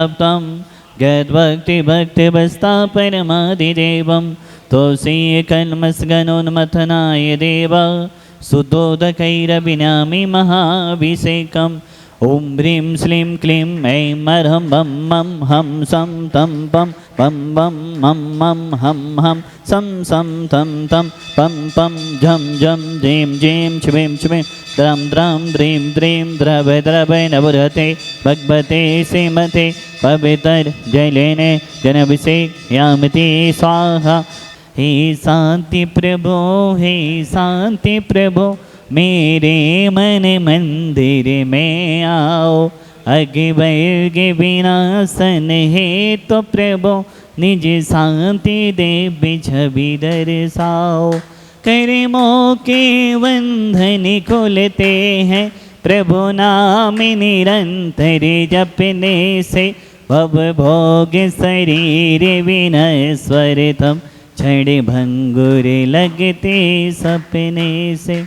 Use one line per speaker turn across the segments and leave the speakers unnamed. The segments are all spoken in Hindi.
तम गद्भक्ति भक्तिवस्ता परमादिदेवं तोसीय कन्मस्गनोन्मथनाय देव सुदोदकैरभिनामि महाभिषेकम् ओम ह्रीं श्लीं क्लीं ऐं मरहं बम मम हम सम तम पम बम बम मम मम हम सम सम तम तम पम पम झम झम झीं झीं छ्वीं छ्वीं द्रं द्रं द्रीं द्रीं द्रवै द्रवै नवरते भगवते श्रीमते पवित्र जलेने जनाभिषेक यामति स्वाहा। हे शांति प्रभो हे शांति प्रभो मेरे मन मंदिर में आओ। अगे वर्गे विनाशन है तो प्रभु निज शांति दे छवि दर्शाओ। कर्मों के बंधन खोलते हैं प्रभु नाम निरंतर जपने से। भव भोग शरीर विनश्वरतम क्षण भंगुर लगते सपने से।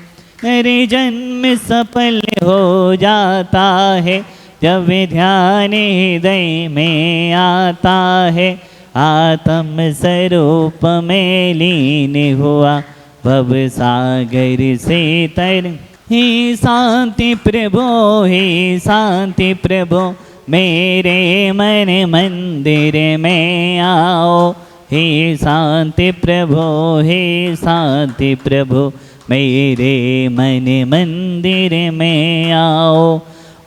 मेरे जन्म सफल हो जाता है जब ध्यान हृदय में आता है। आत्म स्वरूप में लीन हुआ भव सागर से तर। हे शांति प्रभो हे शांति प्रभो मेरे मन मंदिर में आओ। हे शांति प्रभो हे शांति प्रभो मेरे मन मंदिर में आओ।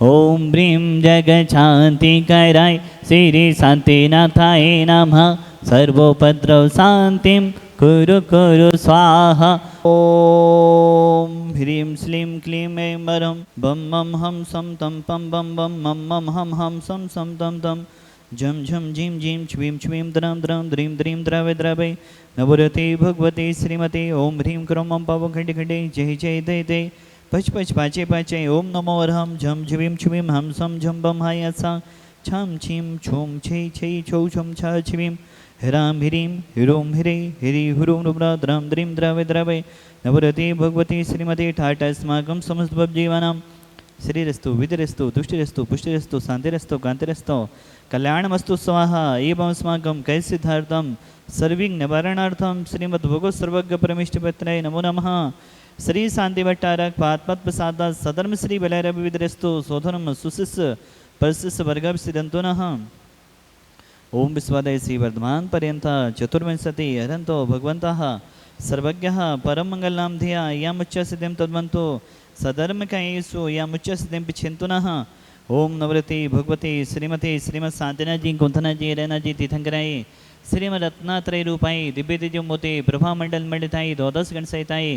ओम ह्रीं जगत शांति कराय श्री शांतिनाथाय नमः। सर्वोपद्रव शांतिं कुरु कुरु स्वाहा। ओम ह्रीं श्लीं क्लीं ऐं मरहं बम मम हम सम तम पम बम बम मम मम हम सम सम तम तम झम झम झीं झीं छ्वीं छ्वीं द्रं द्रं द्रीं द्रीं द्रवै द्रवै नवरते भगवते श्रीमते। ओम ह्रीं क्रों मम पाव खंडे खंडे जय जय दे दे पच पच पाचे पाचे। ओम नमो वरहं झम झ्वीं छ्वीं हम सम झम बम हाय सा छम छीं छूं छै छै छौ छम छ छ्वीं ह्रां ह्रीं ह्रों ह्रे ह्री ह्रूं रुब्रा द्रं द्रीं द्रवै द्रवै नवरते भगवते श्रीमते। ठाट अस्माकं समस्त जीवानां श्रीरस्तु विधिरस्तु तुष्टिरस्तु पुष्टिरस्तु शांतिरस्तु कांतिरस्तु कल्याणमस्तु स्वाहा। एवं अस्माकं कैसिद्धार्थं सर्विघ्न निवारणार्थं श्रीमद्भगवत सर्वज्ञ परमेष्ठिपत्रे नमो नमः। श्री शांति भट्टारक पात्मत प्रसाद सधर्म श्री बलैरव विद्रस्तु सोधर्म सुशिष्य परशिष्य वर्ग सिद्धंतो नः। ओम विश्वादय श्री वर्धमान पर्यंत चतुर्विंशति हरन्तो भगवन्तः सर्वज्ञः परम मंगलनाम धिया यामुच्च सिद्धिं तद्वन्तो सधर्म कायेषु यामुच्च सिद्धिं पिछन्तु नः। ओम नवरते भगवते श्रीमते श्रीमद शांतिनाथ जी कुंथना जी रैना जी तीर्थंकराय श्रीमद रत्नात्रय रूपाई दिव्य तेजो मोते प्रभा मंडल मंडिताई द्वादश गण सहिताई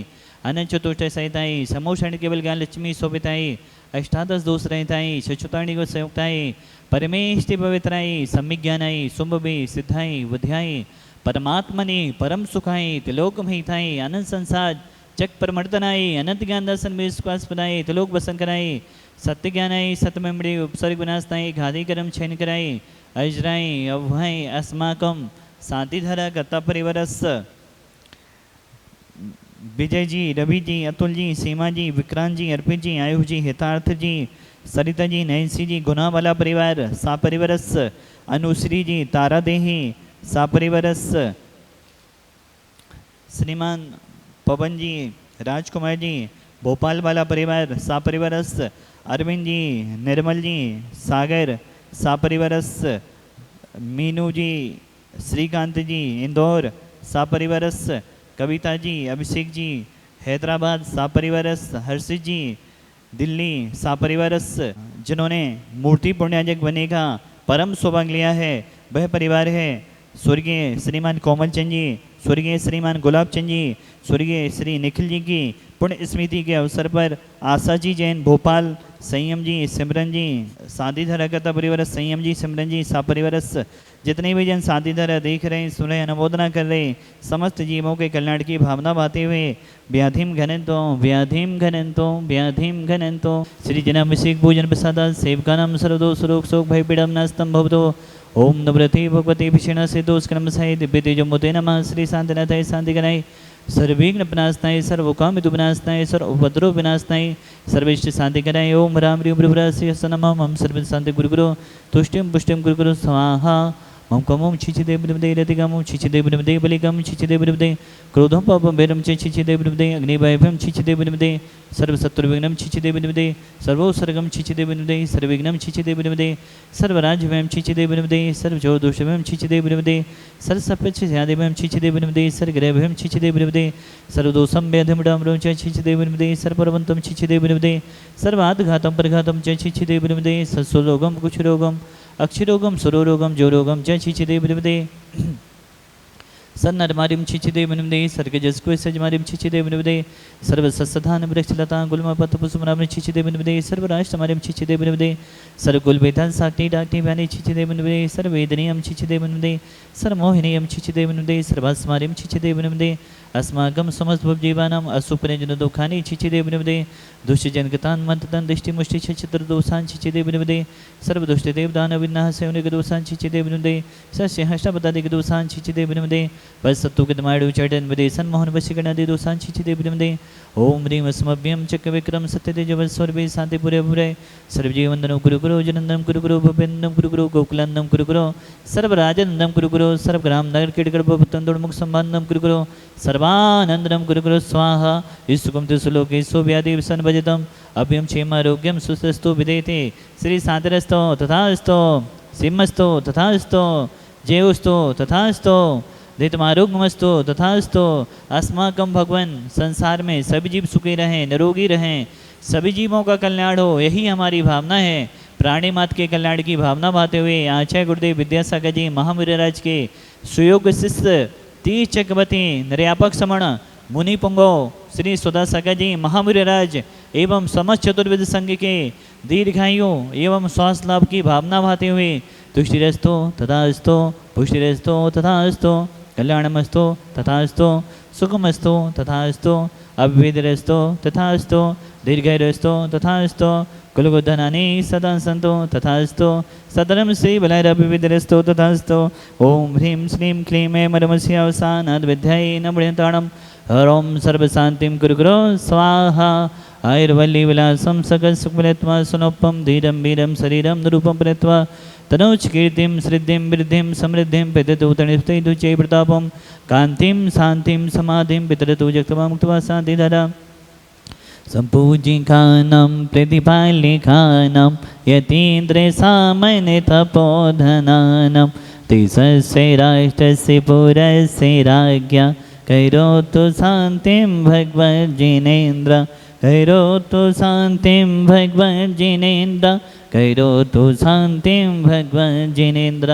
अनंत चतुष्ट सहिताई समोषण केवल ज्ञान लक्ष्मी शोभिताई अष्टादश दोष रहताई शचुताणी को संयुक्ताई परमेष्टि पवित्राई सम्यक ज्ञानाई सुंभवी सिद्धाई विद्याई परमात्मनि परम सुखाई त्रिलोकमहिताई आनंद संसार चक परमर्दनाई अनंत ज्ञान दर्शन में विश्वासपदाई त्रिलोक वसन कराई सत्य ज्ञानाई सत्यमेमड़ी उपसर्ग विनाशनाई घादी कर्म छेन कराई अजराई अवहाई अस्माकम शांतिधारा गत्ता परिवरस। विजय जी रवि जी अतुल जी सीमा जी विक्रांत जी अर्पित जी आयुष जी हितार्थ जी सरिता जी नैन्सी जी गुनावाला परिवार सा परिवरस। अनुश्री जी तारा देही सा परिवरस। श्रीमान पवन जी राजकुमार जी भोपाल वाला परिवार सा परिवरस। अरविंद जी निर्मल जी सागर सा परिवरस। मीनू जी श्रीकांत जी इंदौर सा परिवरस। कविता जी अभिषेक जी हैदराबाद सा परिवरस। हर्षित जी दिल्ली सा परिवरस। जिन्होंने मूर्ति पुण्याजक बनने का परम सौभाग्य लिया है वह परिवार है स्वर्गीय श्रीमान कोमल चंद जी, स्वर्गीय श्रीमान गुलाब चंद जी, स्वर्गीय श्री निखिल जी की पुण्य स्मृति के अवसर पर आशा जी जैन भोपाल, संयम जी सिमरन जी शादीधरा कथा परिवार संयम जी सिमरन जी सा परिवारस। जितने भी जन शादीधरा देख रहे हैं सुन रहे अनुमोदना कर रहे समस्त जीवों के कल्याण की भावना बाते हुए व्याधिम घनंतो व्याधिम घनंतो व्याधिम घनंतो श्री जनाभिषेक पूजन प्रसाद सेवका नाम सर्वदो स्वरूप शोक भय पीड़म नास्तम भवतो। ओम नवरते भगवते भीषण से दोष क्रम सहित दिव्य तेजो मोते नमः। श्री शांतिनाथाय शांति कराय सर्वविघ्न विनाशनाय सर्वकामितु विनाशनाय सर्वोपद्रव विनाशनाय सर्वेष्ट शांति कराय ओम राम ह्रीं ब्रह्मस्य नमः मम सर्व शांति गुरुगुरु तुष्टिम पुष्टिम गुरुगुरु स्वाहा मम कमोम छिचिदे ब्रह्मदे रतिगमोम छिचिदे ब्रह्मदे बलिगम छिचिदे ब्रह्मदे क्रोधम पापम वैरम छिचिदे ब्रह्मदे अग्निभयभयम छिचिदे ब्रह्मदे सर्वशत्रुविघ्नं छिचिदे ब्रह्मदे सर्वोसर्गम छिचिदे ब्रह्मदे सर्वविघ्नं छिचिदे ब्रह्मदे सर्वराज्यभयं छिचिदे ब्रह्मदे सर्वजोदोषभयं छिचिदे ब्रह्मदे सर्वसप्तच्छादिभयं छिचिदे ब्रह्मदे सर्वग्रहभयं छिचिदे ब्रह्मदे सर्वदोषं वेधमुडामृं च छिचिदे ब्रह्मदे सर्वपर्वन्तं छिचिदे ब्रह्मदे सर्वाद्घातं परघातं च छिचिदे ब्रह्मदे सत्सुरोगं कुक्षरोगं अक्षरोगम सुरोरोगम जोरोगम जय छिचिदे ब्रह्मदे सन्नरमारिम छिचिदे ब्रह्मदे सर्गजस्को सजमारिम छिचिदे ब्रह्मदे सर्वसत्सधान वृक्षलता गुल्मपत्र पुष्पनाम छिचिदे ब्रह्मदे सर्वराष्ट्रमारिम छिचिदे ब्रह्मदे सर्वकुलवेदान साक्ति डाक्ति व्यानि छिचिदे ब्रह्मदे सर्ववेदनीयम छिचिदे ब्रह्मदे सर्वमोहिनीयम छिचिदे ब्रह्मदे सर्वास्मारिम छिचिदे ब्रह्मदे अस्माकं समस्तभवजीवानाम् असुपरिजन दुःखानि छिचिदे ब्रह्मदे दुष्टजनकतान् मन्ततान् दृष्टिमुष्टि चतुर्दोषान् छिचिदे ब्रह्मदे सर्वदुष्टदेवदानविनाशयोनिकदोषान् छिचिदे ब्रह्मदे सस्यहष्टपदादिकदोषान् छिचिदे ब्रह्मदे वत्सत्तुकदमाडुचैडन्वदे सन्मोहनवशीकरणादिदोषान् छिचिदे ब्रह्मदे ओम ह्रीं अस्मभ्यं चक्रविक्रम सत्यतेजवस्वर्वे शान्तिपुरे भुरे सर्वजीवन्दनं गुरुगुरो जनन्दं गुरुगुरो भूपेन्दं गुरुगुरो गोकुलन्दं गुरुगुरो सर्वराजनन्दं गुरुगुरो सर्वग्राम नगरकीटकर्पवृत्तन्दोन्मुखसम्बन्धं गुरुगुरो सर्वानन्दनं गुरुगुरो स्वाहा ईशुकं त्रिसुलोकेषु व्याधिविसन्वजितम् अभ्यं क्षेमारोग्यं सुस्तस्तु विदेते श्री शान्तिरस्तो तथास्तु सिंहस्तो तथास्तु जयोस्तो तथास्तु धितमारोग्यमस्तु तथास्तु अस्माकं भगवान संसार में सभी जीव सुखी रहें निरोगी रहें सभी जीवों का कल्याण हो यही हमारी भावना है। प्राणी मात्र के कल्याण की भावना भाते हुए आचार्य गुरुदेव विद्यासागर जी महावीरराज के सुयोग्य शिष्य तीर चक्रवर्ती निर्यापक समण मुनि पुंगो श्री सुधासागर जी महावीरराज एवं समस्त चतुर्वेद संघ के दीर्घायु एवं स्वास्थ्य लाभ की भावना भाते हुए तुष्टिरस्तो तथास्तु पुष्टिरस्तो तथास्तु कल्याणमस्तु तथास्तु सुखमस्तु तथास्तु अविवेदरस्तो तथास्तु दीर्घैरस्तो तथास्तु कुलबुद्धनानि सदा सन्तु तथास्तु सदरं श्री बलैरविविदरस्तो तथास्तु ओम ह्रीं श्रीं क्लीं ऐं मरमस्यावसानाद्विद्यै नमृताणं हरों सर्वशान्तिं गुरुगुरो स्वाहा आयुर्वल्लीविलासं सकलसुखमिलित्वा सुनोपं धीरं वीरं शरीरं निरूपं प्रेत्वा तनोच कीर्तिं श्रीद्धिं वृद्धिं समृद्धिं पितरतु तणिस्तैतु च प्रतापं कान्तिं शान्तिं समाधिं पितरतु जगत्वा मुक्त्वा शान्तिधरा सम्पूजिकानां प्रतिपालिकानां यतीन्द्रसामन्यतपोधनानां तिसस्य राष्ट्रस्य पुरस्य राज्ञा कैरोतु शान्तिं भगवज्जिनेन्द्र कैरोतु शान्तिं भगवज्जिनेन्द्र कैरोतु शान्तिं भगवज्जिनेन्द्र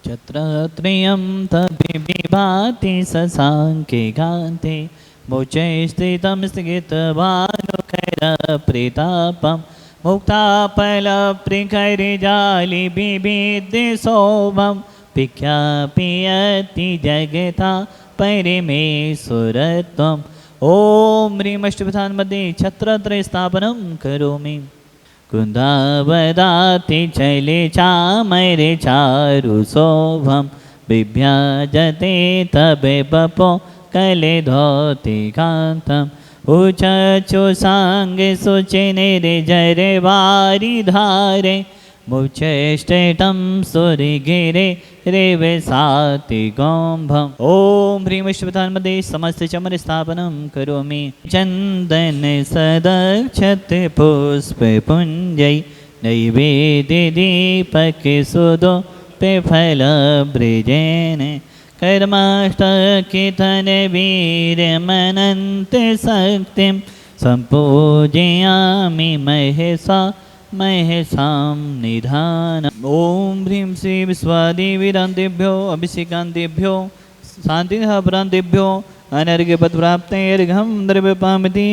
छत्रत्रयं तद्विभाति शशाङ्के कान्ते मोचे स्थितं स्थगितभानुखैरप्रतापं मुक्ताफलप्रिखैर्जालिबिबिद्धिशोभं विख्यापयति जगता परिमेश्वरत्वम् ओम ह्रीं अष्टप्रधानमध्ये छत्रत्रय स्थापनं करोमि कुन्दावदाति चले चामरे चारुशोभं बिभ्याजते तबे बपो कले धोति कान्तम् उचचु सांगे सुचिने रे जरे वारी धारे मुचेष्टेटं सुरिगिरे रेवे साति गोम्भम् ओम ह्रीं विश्वप्रधानमध्ये समस्त चमर स्थापनं करोमि चन्दन सदक्षते पुष्पे पुञ्जै नैवेद्य दीपके सुदो पे फल ब्रिजेन कर्माष्टकीर्तन वीरमनन्त शक्तिं सम्पूजयामि महेशा महेशां निधानम् ओम ह्रीं श्री विश्वादिवीरान्तेभ्यो अभिषेकान्तेभ्यो शान्तिः प्रान्तेभ्यो अनर्घ्यपदप्राप्तेर्घं द्रव्यपामिति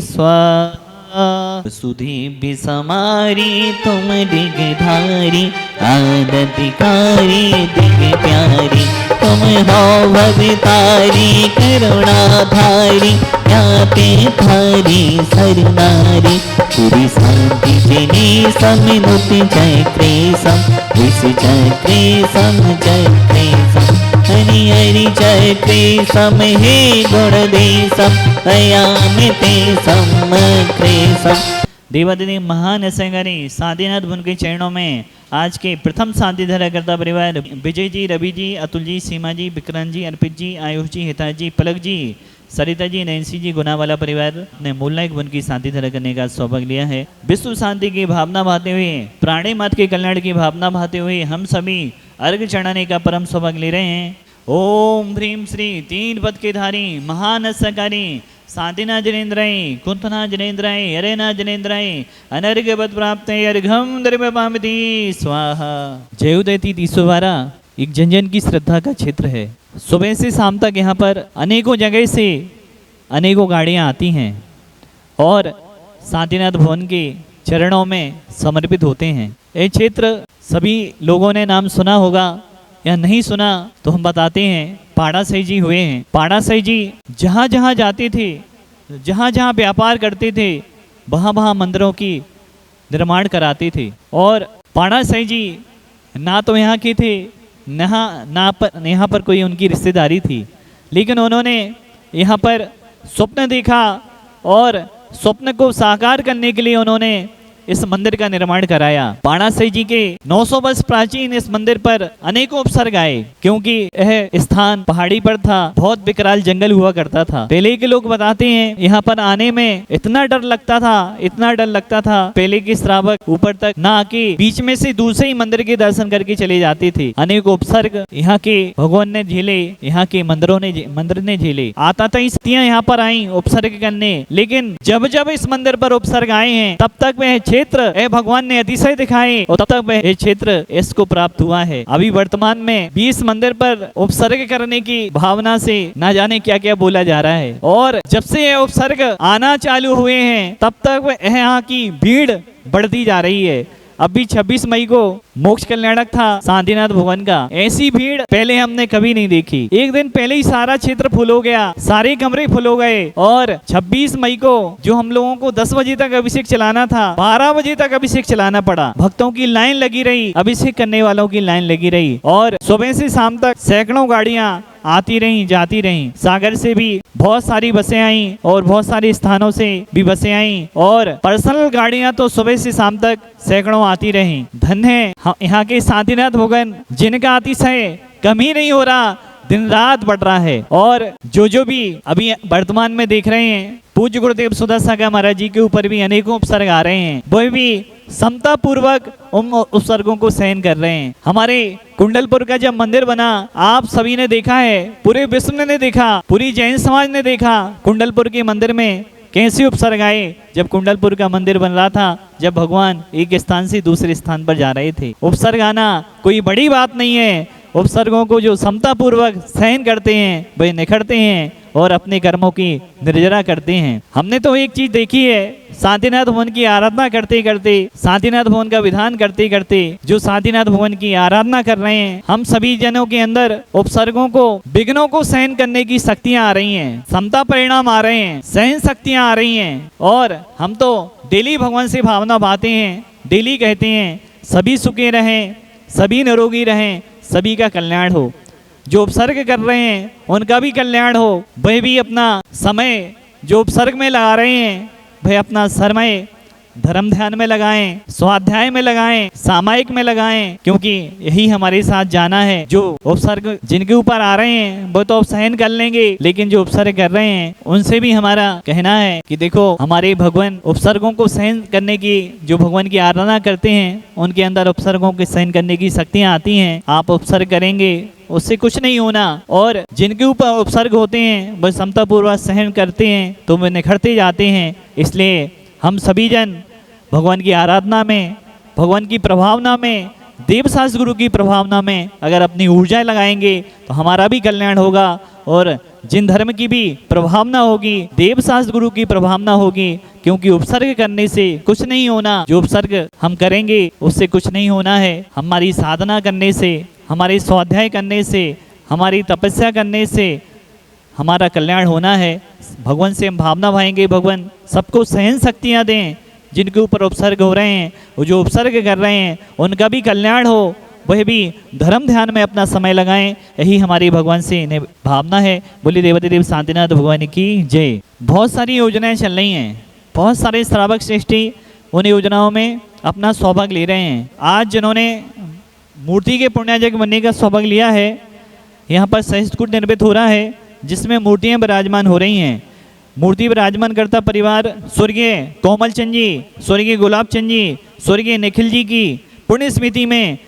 स्वाहा सुधी बिसमारी तुम दिगधारी आदतिकारी दिग प्यारी तुम हो भवितारी करुणाधारी ज्ञाते थारी सरनारी पूरी शांति जिनी समिनुति चक्रे सम विष चक्रे सम चक्रे सम हरि हरि चक्रे सम हे गुणदेशम दयामिते समक्रेशम। देवादिदेव महान संगरी साधीनाथ भुवन के चरणों में आज के प्रथम शांति धारा करता परिवार विजय जी, रवि जी, अतुल जी, सीमा जी, विक्रांत जी, अर्पित जी, आयुष जी, हिताज जी, पलक जी, सरिता जी, नैन्सी जी, गुनावाला परिवार ने मूलनायक भुवन की शांति धारा करने का सौभाग्य लिया है। विश्व शांति की भावना बहाते हुए, प्राणी मात्र के कल्याण की भावना बहाते हुए हम सभी अर्घ चढ़ाने का परम सौभाग्य ले रहे हैं। ओम ह्रीम श्री तीन पद के धारी महान सकारी शांतिनाथ जनेन्द्राय कुंतनाथ जनेन्द्राय हरेनाथ जनेन्द्राय अनर्घ्यवत प्राप्त अर्घम द्रव्यपामिति स्वाहा। जयोदयती 312 एक जन जन की श्रद्धा का क्षेत्र है। सुबह से शाम तक यहाँ पर अनेकों जगह से अनेकों गाड़ियाँ आती हैं और शांतिनाथ भुवन के चरणों में समर्पित होते हैं। ये क्षेत्र सभी लोगों ने नाम सुना होगा या नहीं सुना तो हम बताते हैं। पाड़ा साई जी हुए हैं। पाड़ा साई जी जहाँ जहाँ जाते थे, जहाँ जहाँ व्यापार करते थे, वहाँ वहाँ मंदिरों की निर्माण कराते थे। और पाड़ा साई जी ना तो यहाँ के थे, यहाँ पर कोई उनकी रिश्तेदारी थी, लेकिन उन्होंने यहाँ पर स्वप्न देखा और स्वप्न को साकार करने के लिए उन्होंने इस मंदिर का निर्माण कराया। पाड़ा साई जी के 900 वर्ष प्राचीन इस मंदिर पर अनेकों उपसर्ग आए, क्योंकि यह स्थान पहाड़ी पर था, बहुत विकराल जंगल हुआ करता था। पहले के लोग बताते हैं यहाँ पर आने में इतना डर लगता था, इतना डर लगता था, पहले के श्रावक ऊपर तक ना आके बीच में से दूसरे ही मंदिर के दर्शन करके चले जाते थे। अनेक उपसर्ग यहाँ के भगवान ने झेले, यहाँ के मंदिर ने झेले। आता था स्त्रियां यहाँ पर आई उपसर्ग करने, लेकिन जब जब इस मंदिर पर उपसर्ग आए हैं तब तक वह क्षेत्र भगवान ने अतिशय दिखाए और तब तक वह क्षेत्र इसको प्राप्त हुआ है। अभी वर्तमान में 20 मंदिर पर उपसर्ग करने की भावना से ना जाने क्या क्या बोला जा रहा है। और जब से ये उपसर्ग आना चालू हुए हैं तब तक यहाँ की भीड़ बढ़ती जा रही है। अभी 26 मई को मोक्ष कल्याणक था शांतिनाथ भुवन का। ऐसी भीड़ पहले हमने कभी नहीं देखी। एक दिन पहले ही सारा क्षेत्र फुल हो गया, सारे कमरे फुल हो गए। और 26 मई को जो हम लोगों को 10 बजे तक अभिषेक चलाना था, 12 बजे तक अभिषेक चलाना पड़ा। भक्तों की लाइन लगी रही, अभिषेक करने वालों की लाइन लगी रही और सुबह से शाम तक सैकड़ों गाड़ियां आती रही, जाती रही। सागर से भी बहुत सारी बसें आई और बहुत सारे स्थानों से भी बसें आई और पर्सनल गाड़ियां तो सुबह से शाम तक सैकड़ों आती रही। धन्य है यहाँ के शांतिनाथ भुवन, जिनका अतिशय कम ही नहीं हो रहा, दिन रात बढ़ रहा है। और जो भी अभी वर्तमान में देख रहे हैं, पूज्य गुरुदेव सुधा सागर महाराज जी के ऊपर भी अनेकों उपसर्ग आ रहे हैं, वो भी समता पूर्वक उन उपसर्गों को सहन कर रहे हैं। हमारे कुंडलपुर का जब मंदिर बना, आप सभी ने देखा है, पूरे विश्व ने देखा, पूरी जैन समाज ने देखा कुंडलपुर के मंदिर में कैसे उपसर्ग आए। जब कुंडलपुर का मंदिर बन रहा था, जब भगवान एक स्थान से दूसरे स्थान पर जा रहे थे। उपसर्ग आना कोई बड़ी बात नहीं है। उपसर्गों को जो समता पूर्वक सहन करते हैं, वे निखरते हैं और अपने कर्मों की निर्जरा करते हैं। हमने तो एक चीज देखी है, शांतिनाथ भुवन की आराधना करते करते, शांतिनाथ भुवन का विधान करते करते, जो शांतिनाथ भुवन की आराधना कर रहे हैं, हम सभी जनों के अंदर उपसर्गों को, विघ्नों को सहन करने की शक्तियां आ रही हैं, समता परिणाम आ रहे हैं, सहन शक्तियां आ रही हैं। और हम तो डेली भगवान से भावना बातें हैं, डेली कहते हैं सभी सुखी रहें, सभी निरोगी रहें, सभी का कल्याण हो। जो उपसर्ग कर रहे हैं उनका भी कल्याण हो। वह भी अपना समय जो उपसर्ग में लगा रहे हैं, वह अपना समय धर्म ध्यान में लगाएं, स्वाध्याय में लगाएं, सामायिक में लगाएं, क्योंकि यही हमारे साथ जाना है। जो उपसर्ग जिनके ऊपर आ रहे हैं वो तो सहन कर लेंगे, लेकिन जो उपसर्ग कर रहे हैं उनसे भी हमारा कहना है कि देखो, हमारे भगवान उपसर्गों को सहन करने की, जो भगवान की आराधना करते हैं उनके अंदर उपसर्गों के सहन करने की शक्तियां आती हैं। आप उपसर्ग करेंगे, उससे कुछ नहीं होना। और जिनके ऊपर उपसर्ग होते हैं वह समता पूर्वक सहन करते हैं तो वे निखरते जाते हैं। इसलिए हम सभी जन भगवान की आराधना में, भगवान की प्रभावना में, देवशास्त्र गुरु की प्रभावना में अगर अपनी ऊर्जाएं लगाएंगे तो हमारा भी कल्याण होगा और जिन धर्म की भी प्रभावना होगी, देवशास्त्र गुरु की प्रभावना होगी। क्योंकि उपसर्ग करने से कुछ नहीं होना, जो उपसर्ग हम करेंगे उससे कुछ नहीं होना है। हमारी साधना करने से, हमारे स्वाध्याय करने से, हमारी तपस्या करने से हमारा कल्याण होना है। भगवान से हम भावना भाएंगे, भगवान सबको सहन शक्तियाँ दें, जिनके ऊपर उपसर्ग हो रहे हैं, वो जो उपसर्ग कर रहे हैं उनका भी कल्याण हो वह भी धर्म ध्यान में अपना समय लगाएं, यही हमारी भगवान से इन्हें भावना है। बोलिए देवती देव शांतिनाथ भगवान की जय। बहुत सारी योजनाएं चल रही हैं, बहुत सारे श्रावक श्रेष्ठी उन योजनाओं में अपना सौभाग्य ले रहे हैं। आज जिन्होंने मूर्ति के पुण्याजक बनने का सौभाग्य लिया है, यहाँ पर सहस्त्रकूट निर्मित हो रहा है जिसमें मूर्तियाँ विराजमान हो रही हैं। मूर्ति विराजमान करता परिवार स्वर्गीय कोमल चंद जी, स्वर्गीय गुलाब चंद जी, स्वर्गीय निखिल जी की पुण्य स्मृति में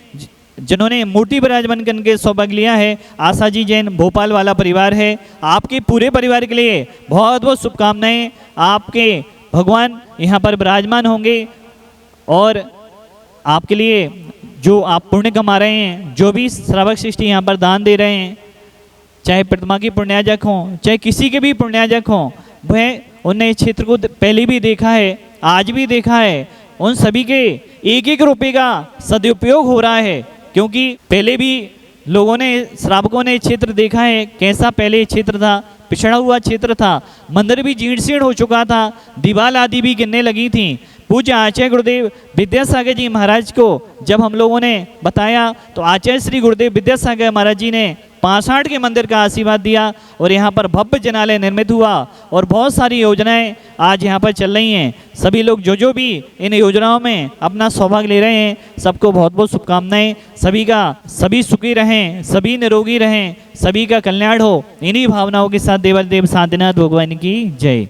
जिन्होंने मूर्ति विराजमान करने के सौभाग्य लिया है। आशा जी जैन भोपाल वाला परिवार है। आपके पूरे परिवार के लिए बहुत बहुत शुभकामनाएं। आपके भगवान यहाँ पर विराजमान होंगे और आपके लिए जो आप पुण्य कमा रहे हैं, जो भी श्रावक सृष्टि यहाँ पर दान दे रहे हैं, चाहे प्रतिमा की पुण्याजक हों, चाहे किसी के भी पुण्याजक हों, वह उनने इस क्षेत्र को पहले भी देखा है, आज भी देखा है। उन सभी के एक एक रुपये का सदुपयोग हो रहा है, क्योंकि पहले भी लोगों ने, श्रावकों ने क्षेत्र देखा है कैसा पहले क्षेत्र था, पिछड़ा हुआ क्षेत्र था, मंदिर भी जीर्ण शीर्ण हो चुका था, दीवार आदि भी गिरने लगी थी। पूज्य आचार्य गुरुदेव विद्यासागर जी महाराज को जब हम लोगों ने बताया तो आचार्य श्री गुरुदेव विद्यासागर महाराज जी ने 65 के मंदिर का आशीर्वाद दिया और यहाँ पर भव्य जनालय निर्मित हुआ और बहुत सारी योजनाएं आज यहाँ पर चल रही हैं। सभी लोग जो भी इन योजनाओं में अपना सौभाग्य ले रहे हैं, सबको बहुत बहुत शुभकामनाएं। सभी सुखी रहें, सभी निरोगी रहें, सभी का कल्याण हो। इन्हीं भावनाओं के साथ देवल देव शांतिनाथ भगवान की जय।